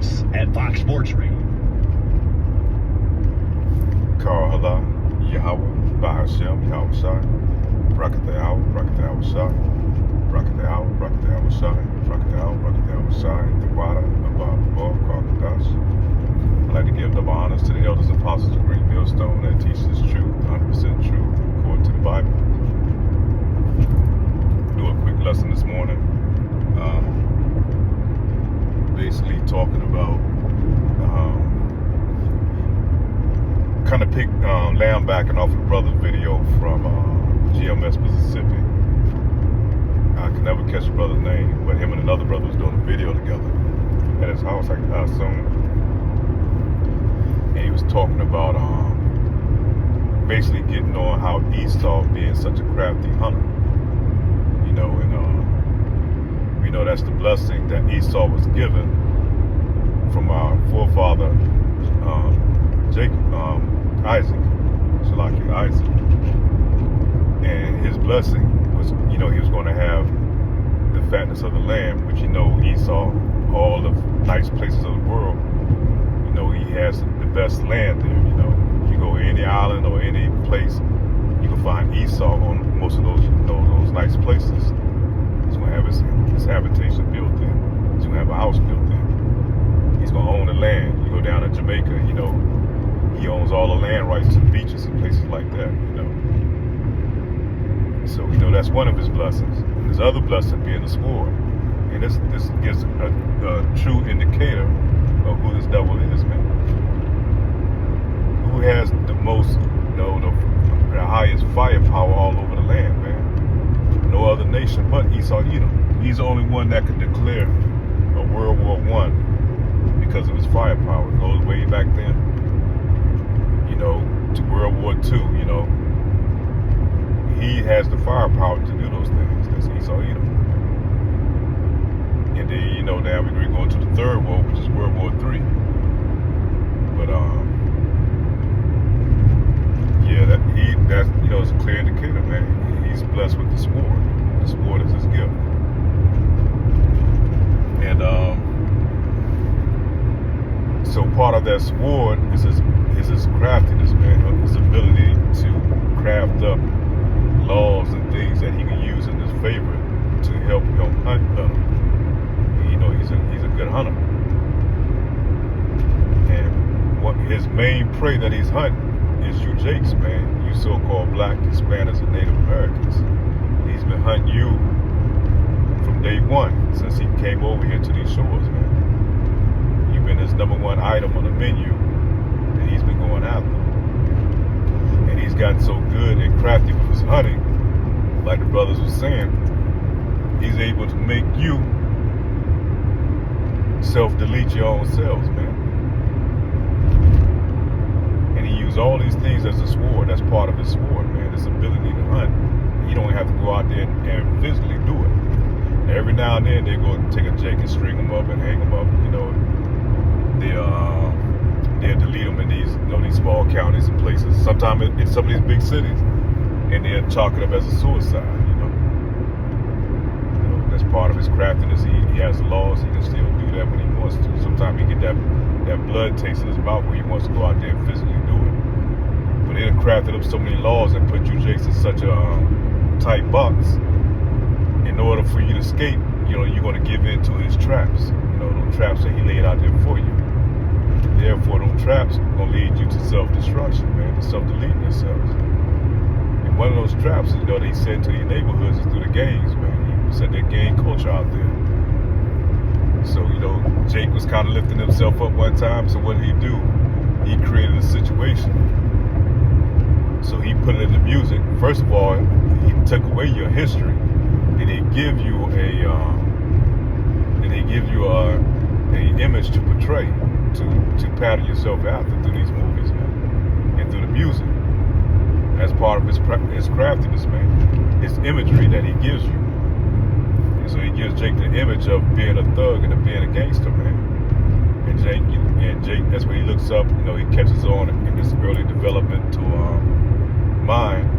Sports at Fox Sports Radio. Carl Hala, Yahweh, Bahashem, Yahweh Shai, Brakat Yahweh, Brakat Yahweh Shai, Brakat Yahweh, Brakat Yahweh Shai, Brakat Yahweh, Brakat Yahweh Shai, the Wada, Abba, Carl Kadash. I'd like to give double honors to the elders and apostles of Great Millstone that teach this truth, 100% true, according to the Bible. Do a quick lesson this morning. Basically talking about kind of laying backing off the brother's video from GMS, Mississippi. I can never catch the brother's name, but him and another brother was doing a video together at his house, I assume. And he was talking about basically getting on how Esau being such a crafty hunter. You know, and we know that's the blessing that Esau was given from our forefather Isaac, and his blessing was, you know, he was going to have the fatness of the land, which, you know, Esau, all the nice places of the world, you know, he has the best land there. You know, you go to any island or any place, you can find Esau on most of those, you know, those nice places. He's going to have his habitation built there. He's going to have a house built there. He's going to own the land. You go down to Jamaica, you know, he owns all the land rights to the beaches and places like that, you know. So, you know, that's one of his blessings. And his other blessing being the sword. And this gives a true indicator of who this devil is, man. Who has the most, you know, the highest firepower all over the land, man. No other nation but Esau Edom. He's the only one that can declare a World War I because of his firepower. It goes way back then, you know, to World War II, you know. He has the firepower to do those things. That's Esau Edom. And then, you know, now we're going to the third war, which is World War III. But yeah, that's you know, it's a clear indicator, man. He's blessed with the sword. The sword is his gift. And so part of that sword is his craftiness, man. His ability to craft up laws and things that he can use in his favor to help him hunt better. You know, he's a good hunter. And what his main prey that he's hunting is you Jakes, man. You so-called black, Hispanics, and Native Americans. He's been hunting you from day one since he came over here to these shores, man. You've been his #1 item on the menu that he's been going after. And he's gotten so good and crafty with his hunting, like the brothers were saying, he's able to make you self-delete your own selves, man. And he used all these things as a sword. That's part of his sword, man. His ability to hunt. You don't have to go out there and physically do it. And every now and then they go take a Jake and string them up and hang them up. You know, they'll delete them in these, you know, these small counties and places. Sometimes in some of these big cities, and they'll chalk it up as a suicide. You know, that's part of his craftiness. He has the laws. He can still do that when he wants to. Sometimes he get that blood taste in his mouth when he wants to go out there and physically do it. But they have crafted up so many laws and put you Jakes in such a tight box. In order for you to escape, you know, you're going to give in to his traps. You know, those traps that he laid out there for you. Therefore, those traps are going to lead you to self-destruction, man, to self-deleting yourselves. And one of those traps, you know, that he said to these neighborhoods is through the gangs, man. He said that gang culture out there. So, you know, Jake was kind of lifting himself up one time, so what did he do? He created a situation. So he put it in the music. First of all, he took away your history. Then he give you a image to portray, to pattern yourself after through these movies, man, and through the music. That's part of his craftiness, man. His imagery that he gives you. And so he gives Jake the image of being a thug and of being a gangster, man. And Jake, that's when he looks up. You know, he catches on in this early development to mind,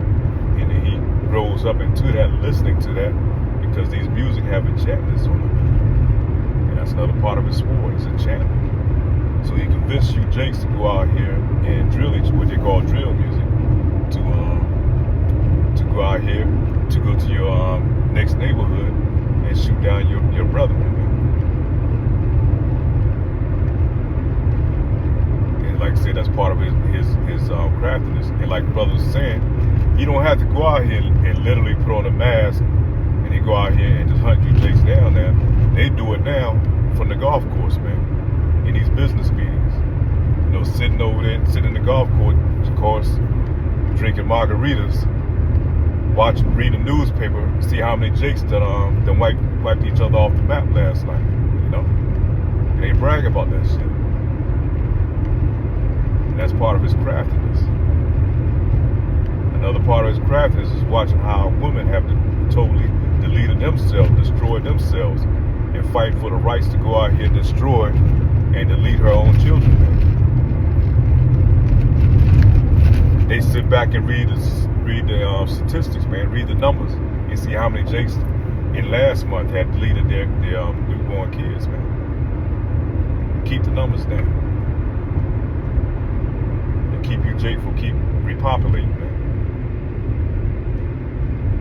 and then he grows up into that, listening to that, because these music have enchantments on them. And that's That's another part of his sword. He's a champion. So he convinced you Jakes to go out here and drill what they call drill music, to go out here, to go to your next neighborhood and shoot down your brother, man. And like I said, that's part of his craftiness. And like the brother was saying, you don't have to go out here and literally put on a mask and then go out here and just hunt you Jakes down there. They do it now from the golf course, man, in these business meetings. You know, sitting over there, sitting in the golf course, drinking margaritas, reading the newspaper, see how many Jakes that wiped each other off the map last night. You know, and they brag about that shit. And that's part of his craftiness. Another part of his craftiness is watching how women have totally deleted themselves, destroyed themselves, and fight for the rights to go out here and destroy and delete her own children. They sit back and read the statistics, man. Read the numbers and see how many Jakes in last month had deleted their newborn kids, man. Keep the numbers down. And keep you Jake from keep repopulating, man.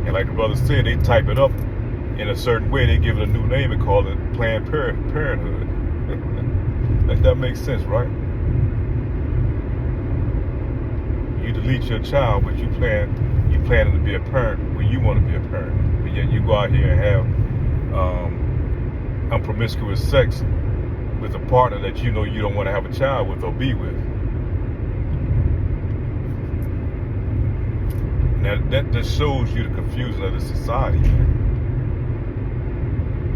And like the brother said, they type it up in a certain way. They give it a new name and call it Planned Parenthood. That makes sense, right? You delete your child, but you planning to be a parent when you want to be a parent. But yet you go out here and have promiscuous sex with a partner that you know you don't want to have a child with or be with. Now that just shows you the confusion of the society, man.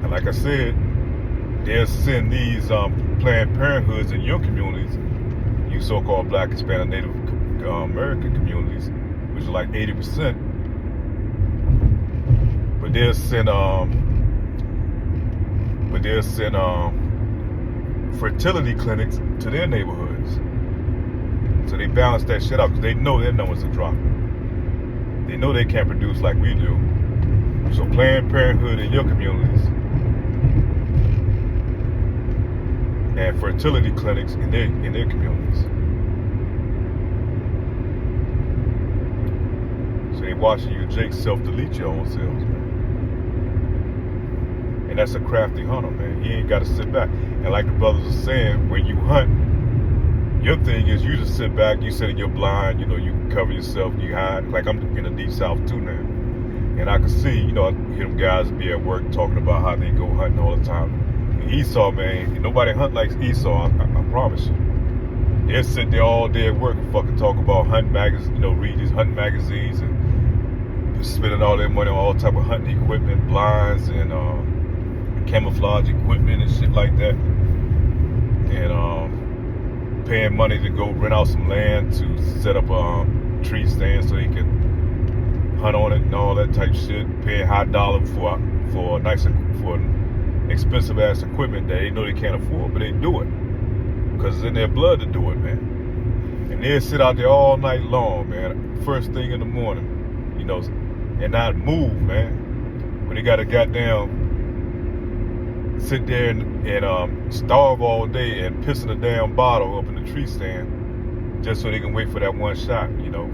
And like I said, they'll send these Planned Parenthoods in your communities, you so-called Black, Hispanic, Native American communities, which is like 80%. But they'll send fertility clinics to their neighborhoods. So they balance that shit out because they know their numbers are dropping. They know they can't produce like we do. So Planned Parenthood in your communities and fertility clinics in their communities. So they watching you Jake self-delete your own selves, man. And that's a crafty hunter, man. He ain't got to sit back. And like the brothers are saying, when you hunt, your thing is you just sit back, you sit in your blind, you know, you cover yourself, you hide. Like I'm in the deep south too now. And I can see, you know, I hear them guys be at work talking about how they go hunting all the time. And Esau, man, nobody hunt like Esau, I promise you. They'll sit there all day at work and fucking talk about hunting magazines, you know, read these hunting magazines and spending all their money on all type of hunting equipment, blinds and camouflage equipment and shit like that. And paying money to go rent out some land to set up tree stands so they can hunt on it and all that type of shit. Paying high dollar for expensive ass equipment that they know they can't afford, but they do it because it's in their blood to do it, man. And they'll sit out there all night long, man. First thing in the morning, you know, and not move, man. But they got to goddamn sit there and starve all day and piss in a damn bottle up in the tree stand just so they can wait for that one shot, you know.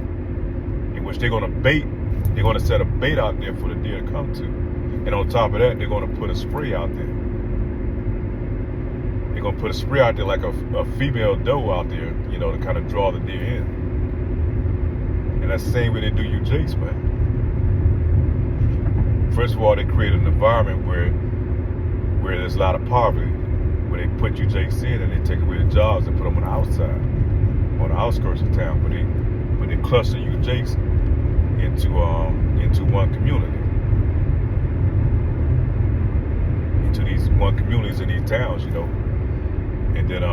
In which they're gonna set a bait out there for the deer to come to. And on top of that, they're gonna put a spray out there. They're gonna put a spray out there like a female doe out there, you know, to kind of draw the deer in. And that's the same way they do you Jakes, man. First of all, they create an environment where there's a lot of poverty, where they put you Jakes in and they take away the jobs and put them on the outside, on the outskirts of town. But they cluster you Jakes into one community, into these one communities in these towns, you know. And then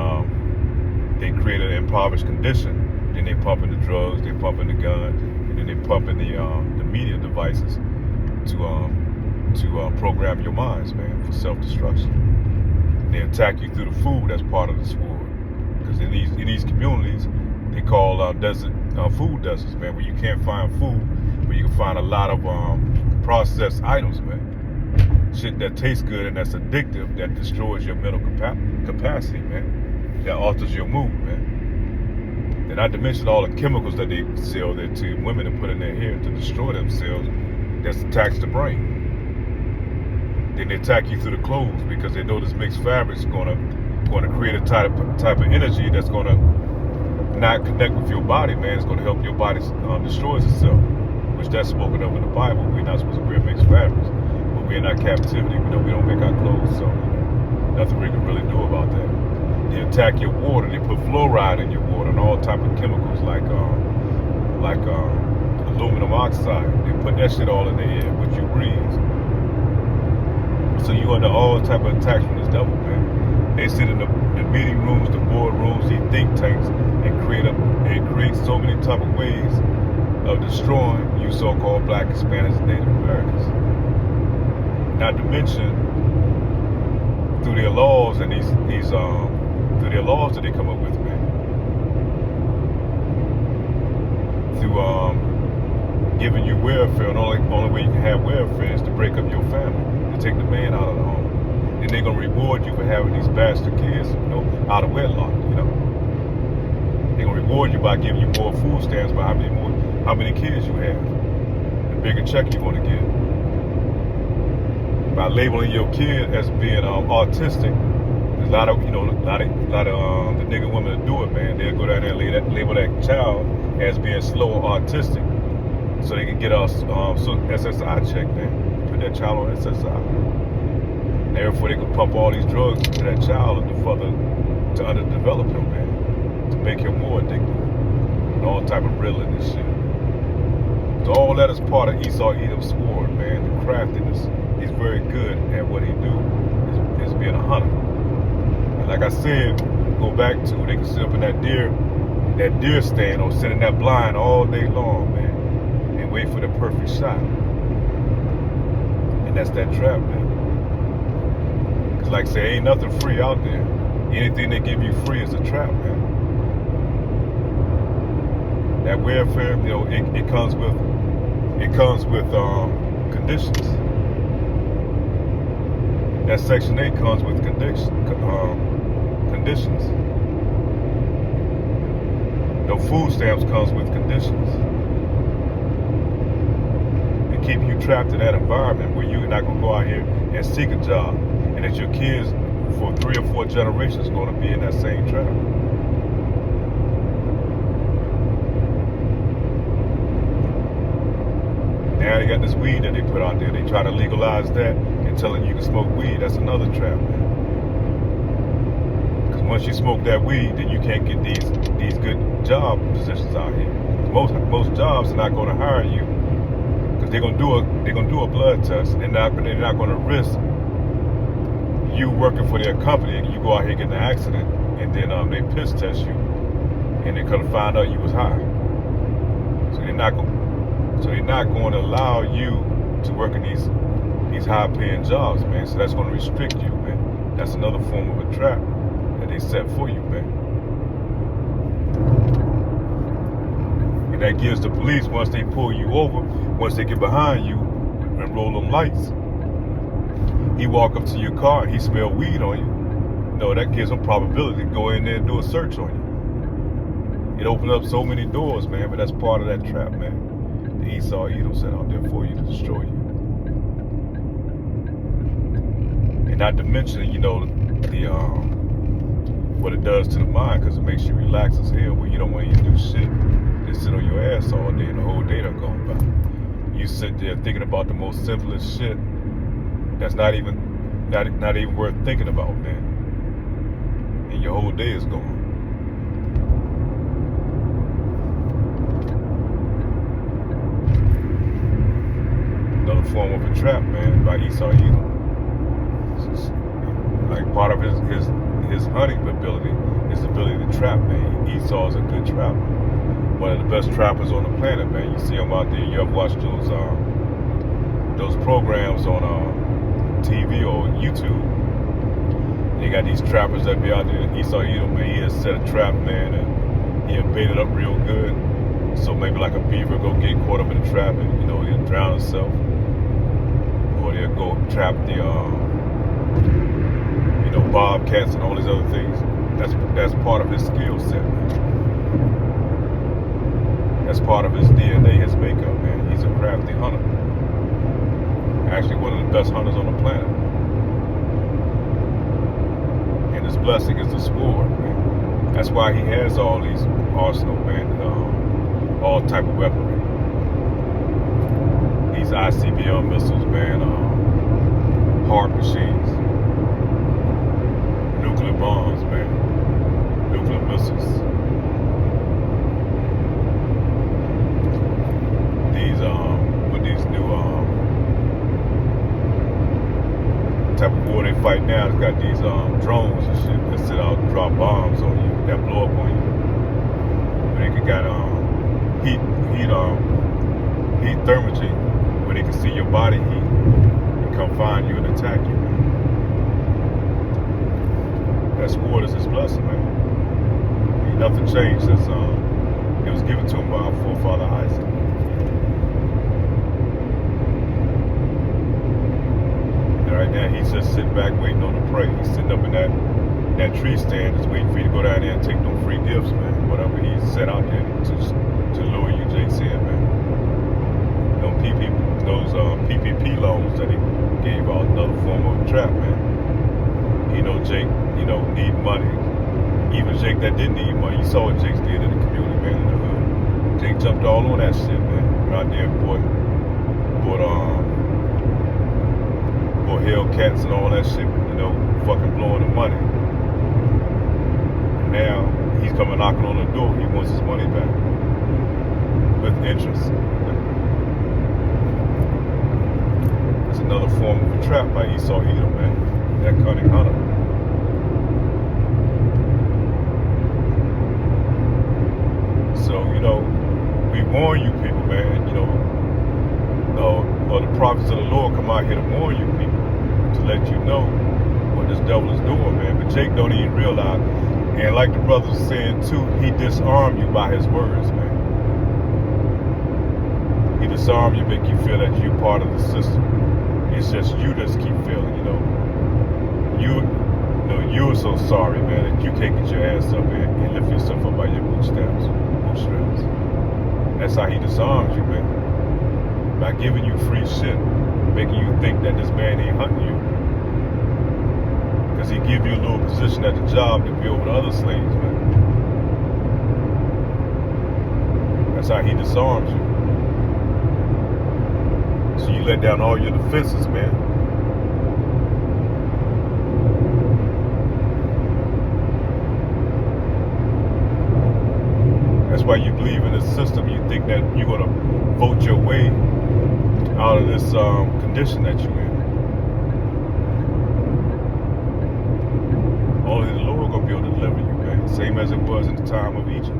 they create an impoverished condition. Then they pump in the drugs, they pump in the gun, and then they pump in the media devices to program your minds, man, for self-destruction. They attack you through the food that's part of the sword. Because in these communities, they call food deserts, man, where you can't find food, where you can find a lot of processed items, man. shit that tastes good and that's addictive, that destroys your mental capacity, man. That alters your mood, man. And not to mention all the chemicals that they sell there to women to put in their hair to destroy themselves. That's attacks the brain. Then they attack you through the clothes because they know this mixed fabric's gonna create a type of energy that's gonna not connect with your body, man. It's gonna help your body destroys itself, which that's spoken of in the Bible. We're not supposed to wear mixed fabrics, but we're in our captivity. We know we don't make our clothes, so nothing we can really do about that. They attack your water. They put fluoride in your water and all type of chemicals like aluminum oxide. They put that shit all in the air, which you breathe. So you under all type of attacks from this devil, man. They sit in the meeting rooms, the board rooms, the think tanks, and create so many type of ways of destroying you so-called Black, Hispanics, and Native Americans. Not to mention through their laws and through their laws that they come up with, man. Through giving you welfare, and only way you can have welfare is to break up your family, to take the man out of the home. Then they're gonna reward you for having these bastard kids, out of wedlock, They're gonna reward you by giving you more food stamps by how many kids you have. The bigger check you're gonna get. By labeling your kid as being autistic, there's a lot of the nigga women that do it, man. They'll go down there and label that child as being slow or autistic, so they can get us SSI check, man. Put that child on SSI. And therefore they can pump all these drugs into that child to underdevelop him, man, to make him more addicted, and all type of riddling and shit. So all that is part of Esau Edom's sword, man. The craftiness. He's very good at what he do, is being a hunter. And like I said, go back to, they can sit up in that deer stand or sit in that blind all day long, man, and wait for the perfect shot. And that's that trap, man. Cause like I say, ain't nothing free out there. Anything they give you free is a trap, man. That welfare, it comes with conditions. That Section 8 comes with conditions. The food stamps comes with conditions. They keep you trapped in that environment where you're not gonna go out here and seek a job, and that your kids for 3 or 4 generations are gonna be in that same trap. Now they got this weed that they put out there. They try to legalize that and telling you can smoke weed. That's another trap, man. Because once you smoke that weed, then you can't get these good job positions out here. Most jobs are not going to hire you because they're going to do a blood test. They're not going to risk you working for their company and you go out here getting an accident and then they piss test you and they're going to find out you was high. So they're not going to allow you to work in these high-paying jobs, man. So that's going to restrict you, man. That's another form of a trap that they set for you, man. And that gives the police, once they pull you over, once they get behind you and roll them lights, he walk up to your car and he smell weed on you. That gives them probability to go in there and do a search on you. It opened up so many doors, man, but that's part of that trap, man. The Esau Edom set out there for you to destroy you. And not to mention, what it does to the mind, because it makes you relax as hell where you don't want to do shit. Just sit on your ass all day and the whole day done gone by. You sit there thinking about the most simplest shit that's not even worth thinking about, man. And your whole day is gone. Another form of a trap, man, by Esau Edom. Like part of his hunting ability, his ability to trap, man. Esau's a good trapper. One of the best trappers on the planet, man. You see him out there. You ever watch those programs on TV or YouTube? They got these trappers that be out there. Esau Edom, man, he has set a trap, man, and he had bait it up real good. So maybe like a beaver go get caught up in a trap and he'll drown himself. Or to go trap the, bobcats and all these other things. That's part of his skill set, man. That's part of his DNA, his makeup, man. He's a crafty hunter. Actually, one of the best hunters on the planet. And his blessing is the sword, man. That's why he has all these arsenal, man. All type of weaponry. These ICBM missiles, man. Hard machines. Nuclear bombs, man. Nuclear missiles. These new type of war they fight now, it's got these drones and shit that sit out and drop bombs on you, that blow up on you. They can got heat thermogen, where they can see your body heat and come find you and attack you, man. That sword is his blessing, man. Ain't nothing changed since it was given to him by our forefather Isaac. And right now he's just sitting back waiting on the prey. He's sitting up in that tree stand, just waiting for you to go down there and take them free gifts, man. Whatever he set out there to lure you, Jake's in, man. Those PPP loans that he gave out, another form of a trap, man. Jake, need money. Even Jake that didn't need money, you saw what Jake did in the community, man, in the hood. Jake jumped all on that shit, man. Went out there and bought Hellcats and all that shit, fucking blowing the money. And now he's coming knocking on the door. He wants his money back with interest. It's another form of a trap by Esau Edom, man. That cunning hunter. So, we warn you people, man, or the prophets of the Lord come out here to warn you people, to let you know what this devil is doing, man. But Jake don't even realize. And like the brothers were saying too, he disarmed you by his words, man. He disarmed you, make you feel that you're part of the system. It's just you that keep feeling, you're so sorry, man, that you can't get your ass up and lift yourself up by your bootstraps. That's how he disarms you, man. By giving you free shit, making you think that this man ain't hunting you. Because he give you a little position at the job to be over the other slaves, man. That's how he disarms you. So you let down all your defenses, man. That's why you believe in the system. You think that you're going to vote your way out of this condition that you're in. Only the Lord going to be able to deliver you, man. Same as it was in the time of Egypt.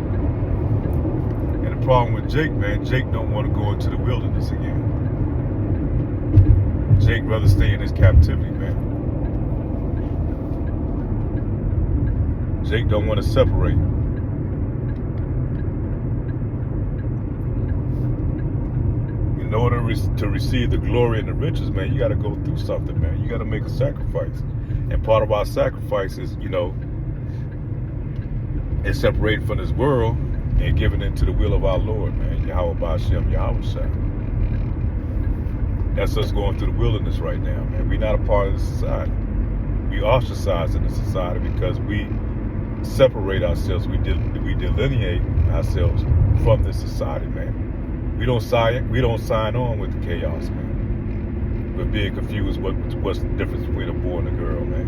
And the problem with Jake, man, Jake don't want to go into the wilderness again. Jake rather stay in his captivity, man. Jake don't want to separate. In order to receive the glory and the riches, man, you got to go through something, man. You got to make a sacrifice. And part of our sacrifice is, is separating from this world and giving into the will of our Lord, man. Yahweh Ba'ashem, Yahweh Shai. That's us going through the wilderness right now, man. We're not a part of the society. We ostracized in the society because we separate ourselves. We delineate ourselves from this society, man. We don't sign on with the chaos, man. We're being confused what's the difference between a boy and a girl, man.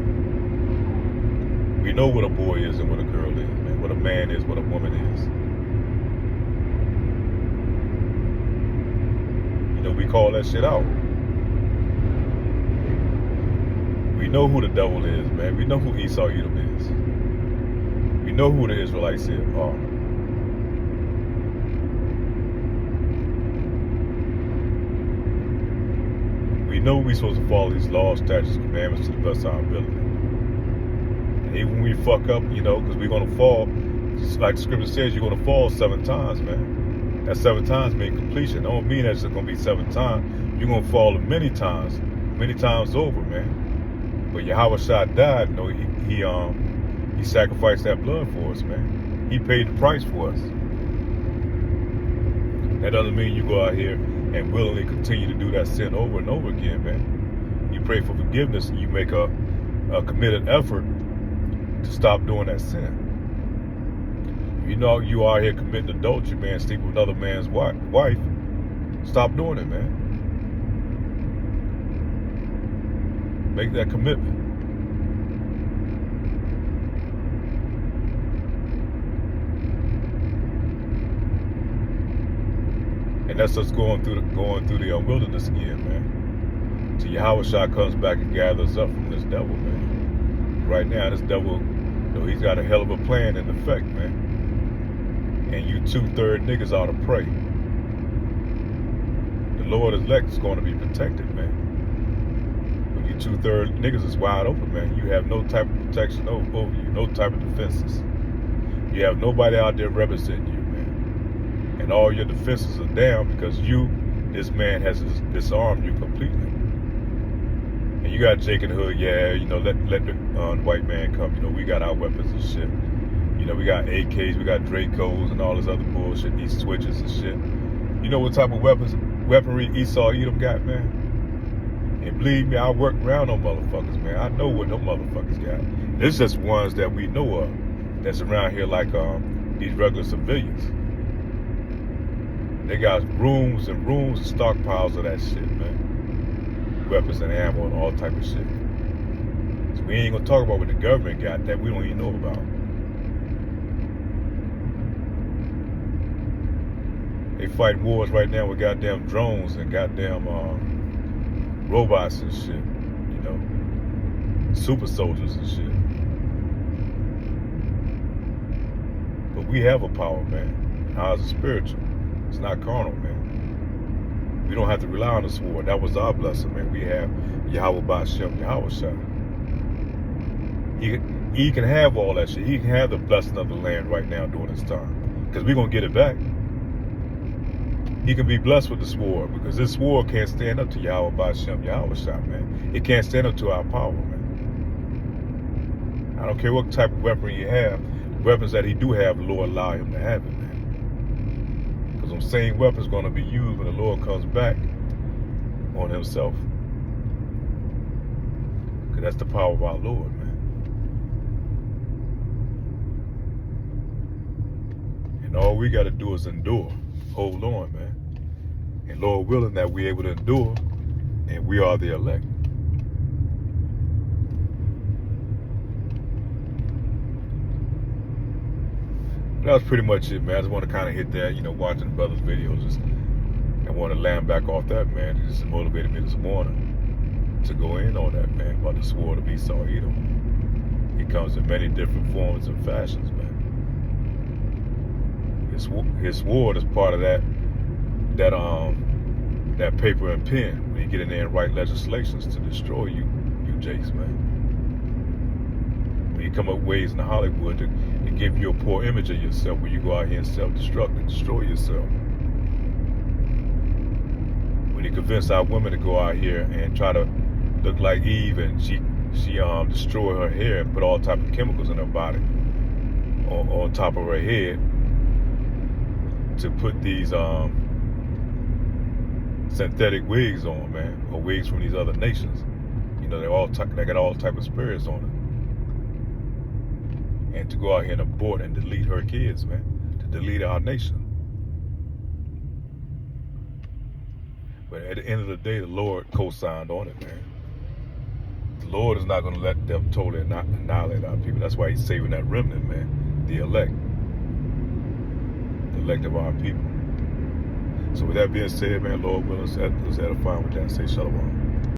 We know what a boy is and what a girl is, man. What a man is, what a woman is. We call that shit out. We know who the devil is, man. We know who Esau Edom is. We know who the Israelites are. We know we're supposed to follow these laws, statutes, commandments to the best of our ability. And even when we fuck up, because we're going to fall, just like the scripture says, you're going to fall 7 times, man. That 7 times means completion. It don't mean that it's going to be 7 times. You're going to fall many times many times over, man. But Yahweh Shah died. You know, he sacrificed that blood for us, man. He paid the price for us. That doesn't mean you go out here and willingly continue to do that sin over and over again, man. You pray for forgiveness and you make a committed effort to stop doing that sin. You know you are here committing adultery, man, sleeping with another man's wife. Stop doing it, man. Make that commitment. And that's us going through the wilderness again, man. Till Yahweh Shah comes back and gathers up from this devil, man. Right now, this devil, you know, he's got a hell of a plan in effect, man. And you 2/3 niggas ought to pray. The Lord elect is going to be protected, man. When you 2/3 niggas is wide open, man, you have no type of protection over you, no type of defenses. You have nobody out there representing you, man. And all your defenses are down because this man has disarmed you completely. And you got Jake and Hood, yeah, you know, let the white man come. You know, we got our weapons and shit. You know, we got AKs, we got Dracos and all this other bullshit, these switches and shit. You know what type of weaponry Esau Edom got, man? And believe me, I work around them motherfuckers, man. I know what them motherfuckers got. It's just ones that we know of that's around here like these regular civilians. They got rooms and rooms and stockpiles of that shit, man. Weapons and ammo and all type of shit. So we ain't gonna talk about what the government got that we don't even know about. They fighting wars right now with goddamn drones and goddamn robots and shit, you know, super soldiers and shit. But we have a power, man. Ours is spiritual. It's not carnal, man. We don't have to rely on the sword. That was our blessing, man. We have Yahweh Ba'Shem, Yahweh Shah. He can have all that shit. He can have the blessing of the land right now during this time. Because we're going to get it back. He can be blessed with the sword because this sword can't stand up to Yahweh Ba'Shem, Yahweh Shah, man. It can't stand up to our power, man. I don't care what type of weapon you have. The weapons that he do have, the Lord allow him to have it, man. Because them same weapons going to be used when the Lord comes back on himself. Because that's the power of our Lord, man. And all we got to do is endure. Hold on, man. And Lord willing that we're able to endure, and we are the elect. That was pretty much it, man. I just want to kind of hit that, you know, watching the brother's videos. I want to land back off that, man. It just motivated me this morning to go in on that, man, about the sword of Esau Edom. It comes in many different forms and fashions, man. His sword is part of that paper and pen when you get in there and write legislations to destroy you Jakes, man. When you come up with ways in Hollywood to give you a poor image of yourself, when you go out here and self-destruct and destroy yourself. When you convince our women to go out here and try to look like Eve, and she destroy her hair and put all type of chemicals in her body on top of her head to put these synthetic wigs on, man, or wigs from these other nations. You know, they got all type of spirits on it. And to go out here and abort and delete her kids, man, to delete our nation. But at the end of the day, the Lord co-signed on it, man. The Lord is not going to let them totally annihilate our people. That's why he's saving that remnant, man, the elect. The elect of our people. So with that being said, man, Lord willing, let's have fun with that. Say shalom.